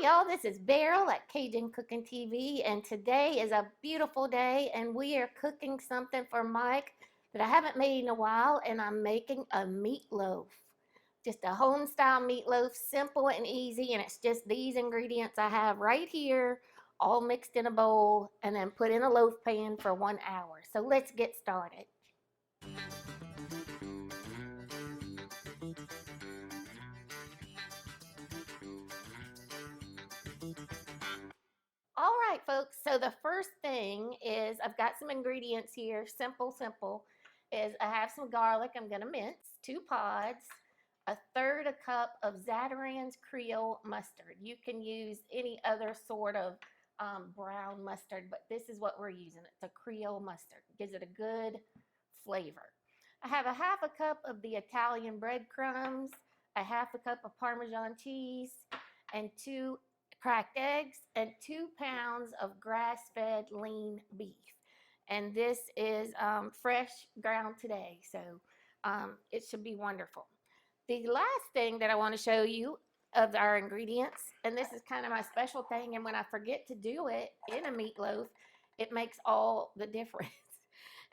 Hi y'all, this is Beryl at Cajun Cooking TV, and today is a beautiful day and we are cooking something for Mike that I haven't made in a while, and I'm making a meatloaf. Just a home style meatloaf, simple and easy, and it's just these ingredients I have right here, all mixed in a bowl and then put in a loaf pan for 1 hour. So let's get started. All right, folks. So the first thing is I've got some ingredients here. Simple. Is I have some garlic I'm going to mince, 2 pods, a third a cup of Zatarain's Creole mustard. You can use any other sort of brown mustard, but this is what we're using. It's a Creole mustard. It gives it a good flavor. I have a half a cup of the Italian breadcrumbs, a half a cup of Parmesan cheese, and 2 cracked eggs, and 2 pounds of grass-fed lean beef. And this is fresh ground today, so it should be wonderful. The last thing that I want to show you of our ingredients, and this is kind of my special thing, and when I forget to do it in a meatloaf, it makes all the difference.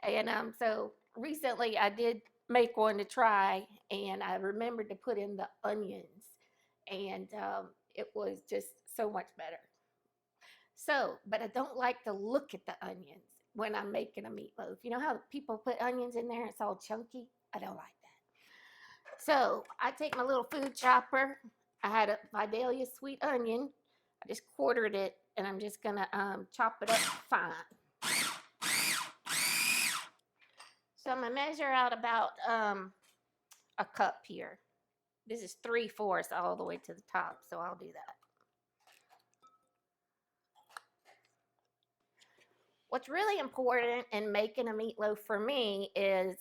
And so recently I did make one to try, and I remembered to put in the onions, and it was just so much better. So, but I don't like to look at the onions when I'm making a meatloaf. You know how people put onions in there, it's all chunky? I don't like that. So I take my little food chopper. I had a Vidalia sweet onion. I just quartered it, and I'm just gonna chop it up fine. So I'm gonna measure out about a cup here. This is 3/4 all the way to the top, so I'll do that. What's really important in making a meatloaf for me is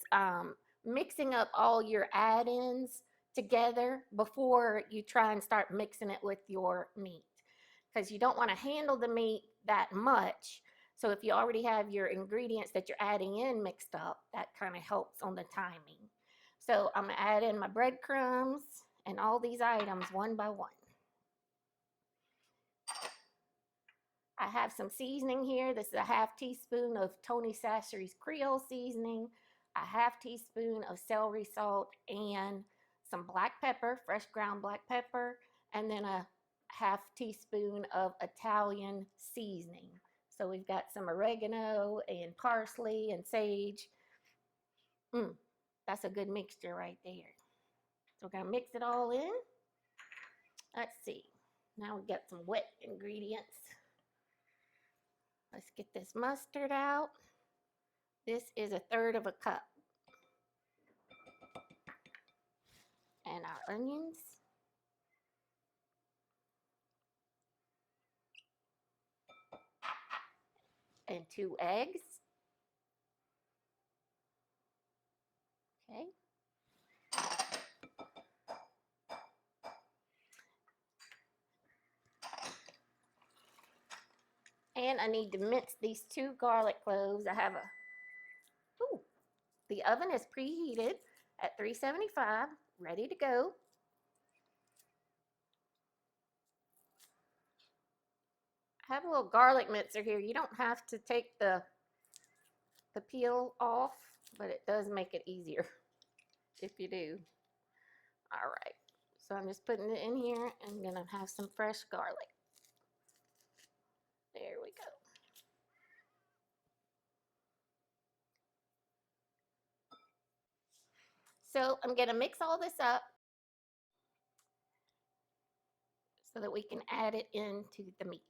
mixing up all your add-ins together before you try and start mixing it with your meat, because you don't want to handle the meat that much. So if you already have your ingredients that you're adding in mixed up, that kind of helps on the timing. So I'm going to add in my breadcrumbs and all these items one by one. I have some seasoning here. This is a half teaspoon of Tony Chachere's Creole seasoning, a half teaspoon of celery salt, and some black pepper, fresh ground black pepper, and then a half teaspoon of Italian seasoning. So we've got some oregano and parsley and sage. That's a good mixture right there. So we're going to mix it all in. Let's see. Now we've got some wet ingredients. Let's get this mustard out. This is 1/3 of a cup. And our onions. And 2 eggs. Okay. And I need to mince these 2 garlic cloves. I have the oven is preheated at 375, ready to go. I have a little garlic mincer here. You don't have to take the peel off, but it does make it easier if you do. All right, so I'm just putting it in here. I'm gonna have some fresh garlic. There we go. So I'm gonna mix all this up so that we can add it into the meat.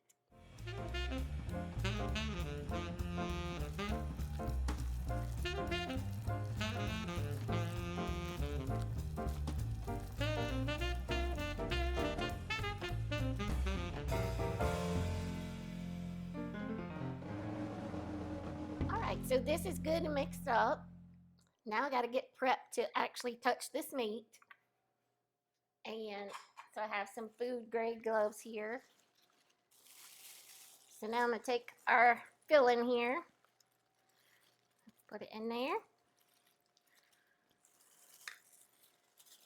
All right, so this is good and mixed up. Now I got to get prepped to actually touch this meat. And so I have some food grade gloves here. So now I'm going to take our filling here, put it in there.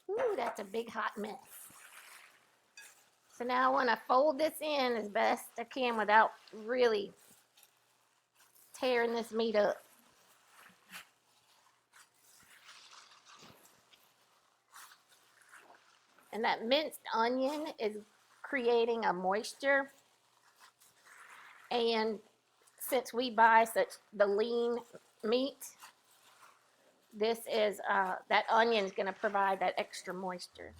Ooh, that's a big hot mess. So now I want to fold this in as best I can without really tearing this meat up. And that minced onion is creating a moisture. And since we buy such the lean meat, this is that onion is going to provide that extra moisture.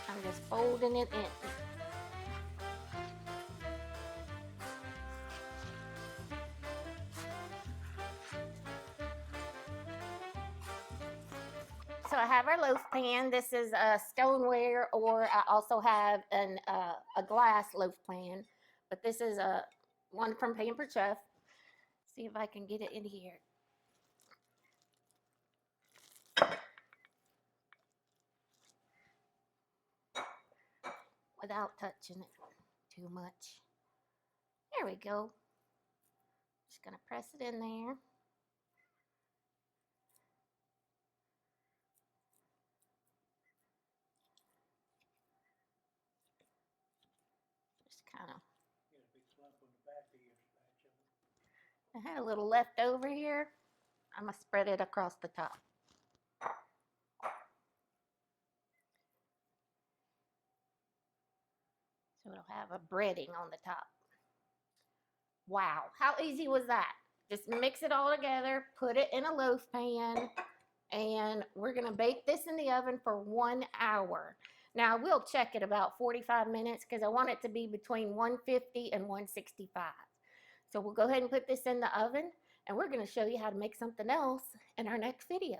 I'm just folding it in. So I have our loaf pan. This is a stoneware, or I also have a glass loaf pan. But this is a one from Pampered Chef. See if I can get it in here. Without touching it too much. There we go. Just gonna press it in there. Just kind of. I had a little left over here. I'm gonna spread it across the top. So it'll have a breading on the top. Wow, how easy was that? Just mix it all together, put it in a loaf pan, and we're gonna bake this in the oven for 1 hour. Now we'll check it about 45 minutes because I want it to be between 150 and 165. So we'll go ahead and put this in the oven, and we're gonna show you how to make something else in our next video.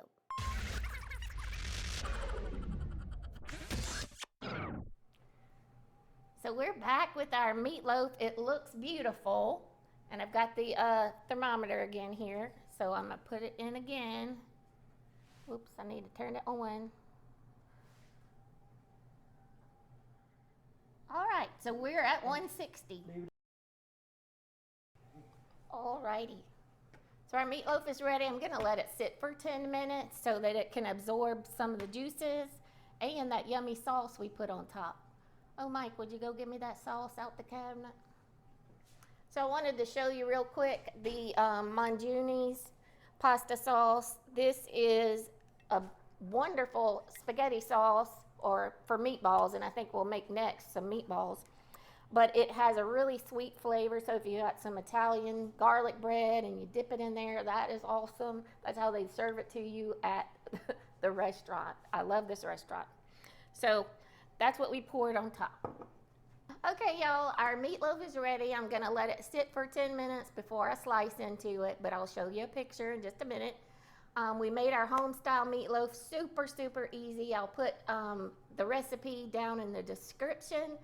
So we're back with our meatloaf. It looks beautiful. And I've got the thermometer again here. So I'm gonna put it in again. Whoops, I need to turn it on. All right, so we're at 160. All righty. So our meatloaf is ready. I'm gonna let it sit for 10 minutes so that it can absorb some of the juices and that yummy sauce we put on top. Oh, Mike, would you go get me that sauce out the cabinet? So I wanted to show you real quick the Mangiuni's pasta sauce. This is a wonderful spaghetti sauce or for meatballs, and I think we'll make next some meatballs. But it has a really sweet flavor, so if you got some Italian garlic bread and you dip it in there, that is awesome. That's how they serve it to you at the restaurant. I love this restaurant. So that's what we poured on top. Okay, y'all, our meatloaf is ready. I'm gonna let it sit for 10 minutes before I slice into it, but I'll show you a picture in just a minute. We made our home style meatloaf super, super easy. I'll put the recipe down in the description.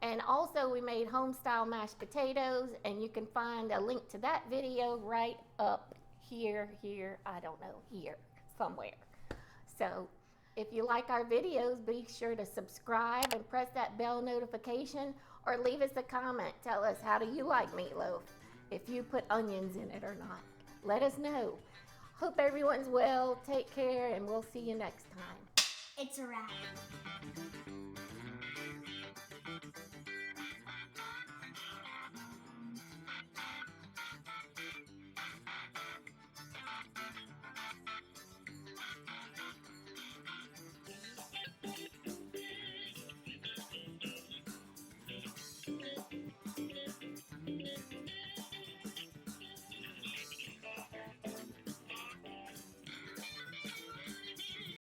And also we made home style mashed potatoes, and you can find a link to that video right up here, I don't know, here, somewhere. So if you like our videos, be sure to subscribe and press that bell notification, or leave us a comment. Tell us, how do you like meatloaf? If you put onions in it or not. Let us know. Hope everyone's well. Take care, and we'll see you next time. It's a wrap.